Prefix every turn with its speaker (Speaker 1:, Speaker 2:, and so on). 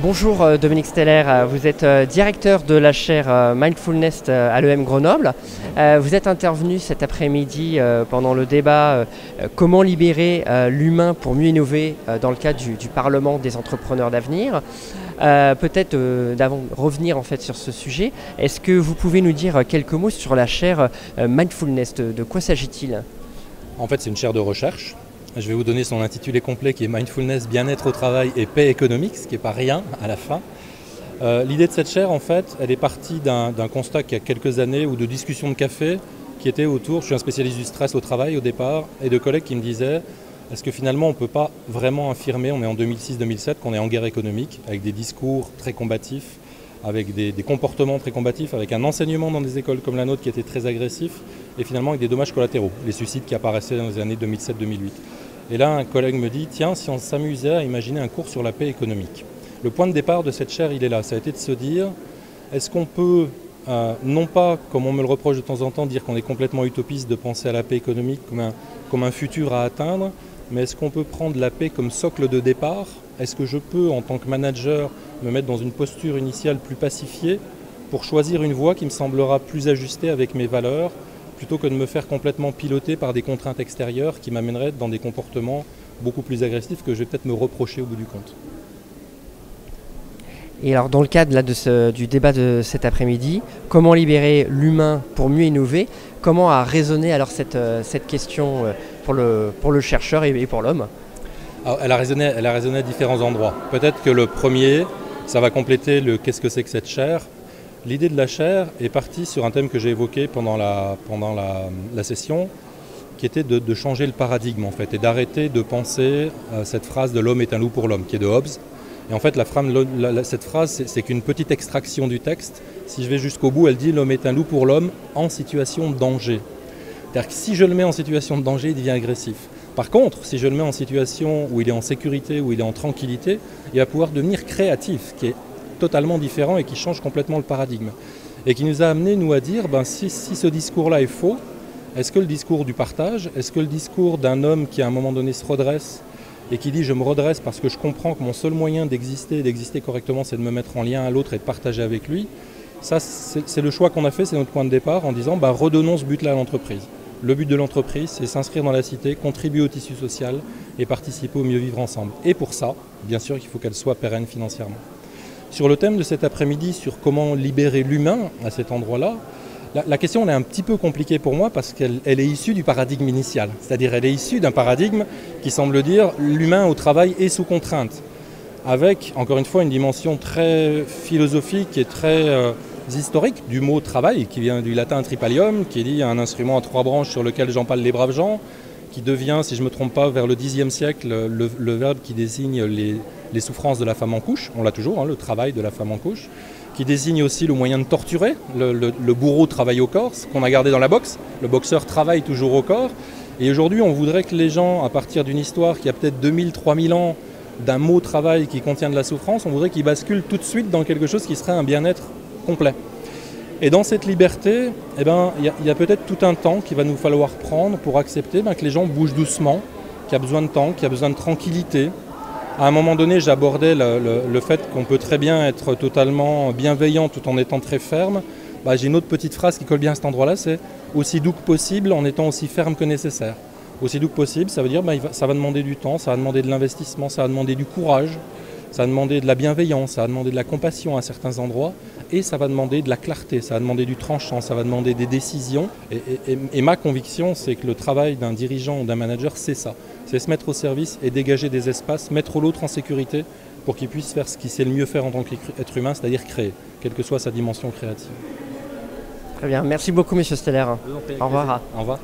Speaker 1: Bonjour Dominique Steller, vous êtes directeur de la chaire Mindfulness à l'EM Grenoble. Vous êtes intervenu cet après-midi pendant le débat comment libérer l'humain pour mieux innover dans le cadre du Parlement des entrepreneurs d'avenir. Peut-être d'avant de revenir en fait sur ce sujet, est-ce que vous pouvez nous dire quelques mots sur la chaire Mindfulness, de quoi s'agit-il?
Speaker 2: En fait, c'est une chaire de recherche. Je vais vous donner son intitulé complet qui est Mindfulness, bien-être au travail et paix économique, ce qui n'est pas rien à la fin. L'idée de cette chaire, en fait, elle est partie d'un constat qu'il y a quelques années ou de discussions de café qui étaient autour, je suis un spécialiste du stress au travail au départ, et de collègues qui me disaient est-ce que finalement on ne peut pas vraiment affirmer, on est en 2006-2007, qu'on est en guerre économique, avec des discours très combatifs, avec des comportements très combatifs, avec un enseignement dans des écoles comme la nôtre qui était très agressif, et finalement avec des dommages collatéraux, les suicides qui apparaissaient dans les années 2007-2008. Et là, un collègue me dit, tiens, si on s'amusait à imaginer un cours sur la paix économique. Le point de départ de cette chaire, il est là, ça a été de se dire, est-ce qu'on peut, non pas, comme on me le reproche de temps en temps, dire qu'on est complètement utopiste de penser à la paix économique comme un futur à atteindre, mais est-ce qu'on peut prendre la paix comme socle de départ? Est-ce que je peux, en tant que manager, me mettre dans une posture initiale plus pacifiée pour choisir une voie qui me semblera plus ajustée avec mes valeurs, plutôt que de me faire complètement piloter par des contraintes extérieures qui m'amèneraient dans des comportements beaucoup plus agressifs que je vais peut-être me reprocher au bout du compte.
Speaker 1: Et alors dans le cadre là, du débat de cet après-midi, comment libérer l'humain pour mieux innover? Comment a résonné alors cette question pour le chercheur et pour l'homme?
Speaker 2: Elle a résonné à différents endroits. Peut-être que le premier, ça va compléter le qu'est-ce que c'est que cette chaire. L'idée de la chaire est partie sur un thème que j'ai évoqué pendant la session, qui était de changer le paradigme en fait, et d'arrêter de penser cette phrase de l'homme est un loup pour l'homme, qui est de Hobbes. Et en fait, cette phrase, c'est qu'une petite extraction du texte. Si je vais jusqu'au bout, elle dit l'homme est un loup pour l'homme en situation de danger. C'est-à-dire que si je le mets en situation de danger, il devient agressif. Par contre, si je le mets en situation où il est en sécurité, où il est en tranquillité, il va pouvoir devenir créatif, qui est totalement différent et qui change complètement le paradigme. Et qui nous a amené, nous, à dire, si ce discours-là est faux, est-ce que le discours du partage, est-ce que le discours d'un homme qui à un moment donné se redresse et qui dit je me redresse parce que je comprends que mon seul moyen d'exister et d'exister correctement, c'est de me mettre en lien à l'autre et de partager avec lui, ça c'est le choix qu'on a fait, c'est notre point de départ en disant redonnons ce but-là à l'entreprise. Le but de l'entreprise, c'est s'inscrire dans la cité, contribuer au tissu social et participer au mieux vivre ensemble. Et pour ça, bien sûr, il faut qu'elle soit pérenne financièrement. Sur le thème de cet après-midi, sur comment libérer l'humain à cet endroit-là, la question elle est un petit peu compliquée pour moi parce qu'elle est issue du paradigme initial. C'est-à-dire elle est issue d'un paradigme qui semble dire l'humain au travail est sous contrainte. Avec, encore une fois, une dimension très philosophique et très historique du mot travail, qui vient du latin tripalium, qui est dit un instrument à 3 branches sur lequel j'empale les braves gens, qui devient, si je ne me trompe pas, vers le Xe siècle, le verbe qui désigne les souffrances de la femme en couche, on l'a toujours, le travail de la femme en couche, qui désigne aussi le moyen de torturer, le bourreau travaille au corps, ce qu'on a gardé dans la boxe, le boxeur travaille toujours au corps, et aujourd'hui on voudrait que les gens, à partir d'une histoire qui a peut-être 2000-3000 ans, d'un mot travail qui contient de la souffrance, on voudrait qu'ils basculent tout de suite dans quelque chose qui serait un bien-être complet. Et dans cette liberté, il y a peut-être tout un temps qu'il va nous falloir prendre pour accepter que les gens bougent doucement, qu'il y a besoin de temps, qu'il y a besoin de tranquillité. À un moment donné, j'abordais le fait qu'on peut très bien être totalement bienveillant tout en étant très ferme. J'ai une autre petite phrase qui colle bien à cet endroit-là, c'est « aussi doux que possible en étant aussi ferme que nécessaire ». Aussi doux que possible, ça veut dire ça va demander du temps, ça va demander de l'investissement, ça va demander du courage, ça va demander de la bienveillance, ça va demander de la compassion à certains endroits, et ça va demander de la clarté, ça va demander du tranchant, ça va demander des décisions. Et ma conviction, c'est que le travail d'un dirigeant ou d'un manager, c'est ça. C'est se mettre au service et dégager des espaces, mettre l'autre en sécurité pour qu'il puisse faire ce qu'il sait le mieux faire en tant qu'être humain, c'est-à-dire créer, quelle que soit sa dimension créative.
Speaker 1: Très bien, merci beaucoup Monsieur Steller. Au revoir.
Speaker 2: Au revoir.